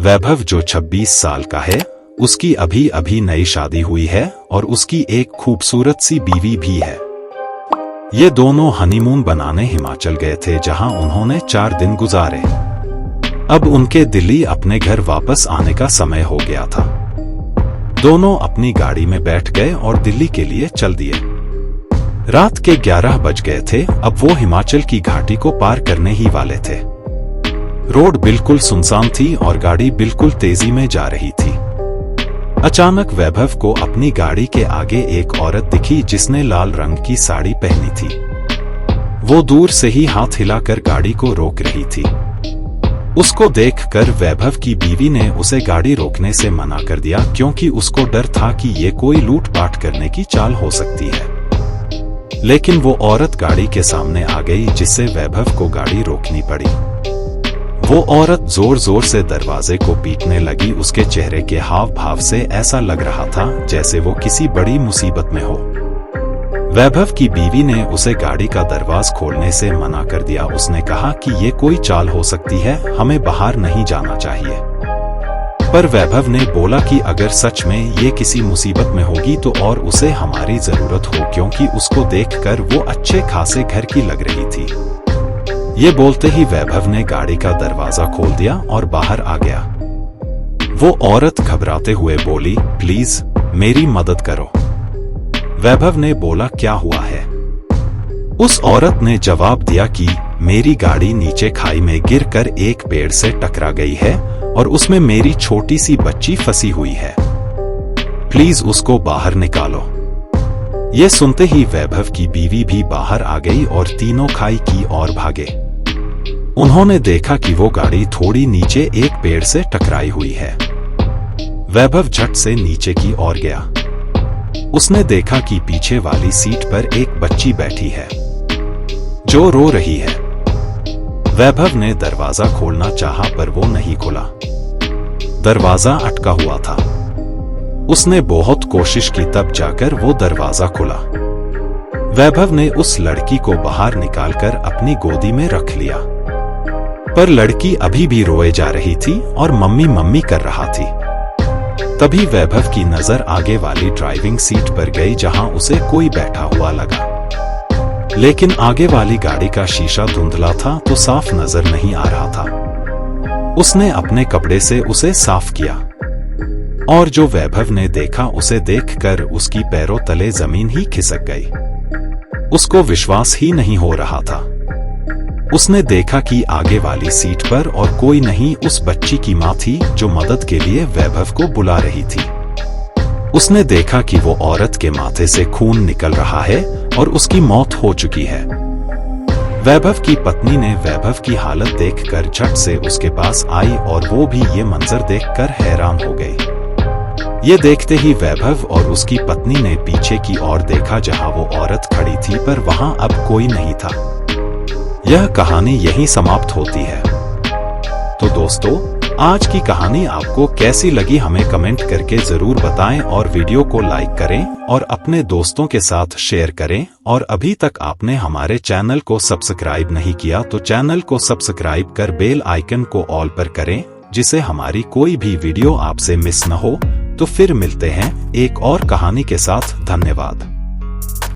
वैभव जो 26 साल का है, उसकी अभी अभी नई शादी हुई है और उसकी एक खूबसूरत सी बीवी भी है। ये दोनों हनीमून बनाने हिमाचल गए थे, जहां उन्होंने 4 दिन गुजारे। अब उनके दिल्ली अपने घर वापस आने का समय हो गया था। दोनों अपनी गाड़ी में बैठ गए और दिल्ली के लिए चल दिए। रात के 11 बज गए थे। अब वो हिमाचल की घाटी को पार करने ही वाले थे। रोड बिल्कुल सुनसान थी और गाड़ी बिल्कुल तेजी में जा रही थी। अचानक वैभव को अपनी गाड़ी के आगे एक औरत दिखी जिसने लाल रंग की साड़ी पहनी थी। वो दूर से ही हाथ हिलाकर गाड़ी को रोक रही थी। उसको देखकर वैभव की बीवी ने उसे गाड़ी रोकने से मना कर दिया, क्योंकि उसको डर था कि ये कोई लूटपाट करने की चाल हो सकती है। लेकिन वो औरत गाड़ी के सामने आ गई, जिससे वैभव को गाड़ी रोकनी पड़ी। वो औरत जोर जोर से दरवाजे को पीटने लगी। उसके चेहरे के हाव भाव से ऐसा लग रहा था जैसे वो किसी बड़ी मुसीबत में हो। वैभव की बीवी ने उसे गाड़ी का दरवाजा खोलने से मना कर दिया। उसने कहा कि ये कोई चाल हो सकती है, हमें बाहर नहीं जाना चाहिए। पर वैभव ने बोला कि अगर सच में ये किसी मुसीबत में होगी तो और उसे हमारी जरूरत हो, क्योंकि उसको देखकर वो अच्छे खासे घर की लग रही थी। ये बोलते ही वैभव ने गाड़ी का दरवाजा खोल दिया और बाहर आ गया। वो औरत घबराते हुए बोली, प्लीज मेरी मदद करो। वैभव ने बोला, क्या हुआ है? उस औरत ने जवाब दिया कि मेरी गाड़ी नीचे खाई में गिरकर एक पेड़ से टकरा गई है और उसमें मेरी छोटी सी बच्ची फंसी हुई है। प्लीज उसको बाहर निकालो। ये सुनते ही वैभव की बीवी भी बाहर आ गई और तीनों खाई की ओर भागे। उन्होंने देखा कि वो गाड़ी थोड़ी नीचे एक पेड़ से टकराई हुई है। वैभव झट से नीचे की ओर गया। उसने देखा कि पीछे वाली सीट पर एक बच्ची बैठी है जो रो रही है। वैभव ने दरवाजा खोलना चाहा पर वो नहीं खुला। दरवाजा अटका हुआ था। उसने बहुत कोशिश की, तब जाकर वो दरवाजा खुला। वैभव ने उस लड़की को बाहर निकालकर अपनी गोदी में रख लिया। पर लड़की अभी भी रोए जा रही थी और मम्मी मम्मी कर रहा थी। तभी वैभव की नजर आगे वाली ड्राइविंग सीट पर गई, जहां उसे कोई बैठा हुआ लगा। लेकिन आगे वाली गाड़ी का शीशा धुंधला था तो साफ नजर नहीं आ रहा था। उसने अपने कपड़े से उसे साफ किया और जो वैभव ने देखा उसे देखकर उसकी पैरों तले जमीन ही खिसक गई। उसको विश्वास ही नहीं हो रहा था। उसने देखा कि आगे वाली सीट पर और कोई नहीं, उस बच्ची की मां थी जो मदद के लिए वैभव को बुला रही थी। उसने देखा कि वो औरत के माथे से खून निकल रहा है और उसकी मौत हो चुकी है। वैभव की पत्नी ने वैभव की हालत देखकर झट से उसके पास आई और वो भी ये मंजर देखकर हैरान हो गई। ये देखते ही वैभव और उसकी पत्नी ने पीछे की ओर देखा, जहां वो औरत खड़ी थी, पर वहां अब कोई नहीं था। यह कहानी यहीं समाप्त होती है। तो दोस्तों, आज की कहानी आपको कैसी लगी हमें कमेंट करके जरूर बताएं और वीडियो को लाइक करें और अपने दोस्तों के साथ शेयर करें। और अभी तक आपने हमारे चैनल को सब्सक्राइब नहीं किया तो चैनल को सब्सक्राइब कर बेल आइकन को ऑल पर करें, जिससे हमारी कोई भी वीडियो आपसे मिस न हो। तो फिर मिलते हैं एक और कहानी के साथ। धन्यवाद।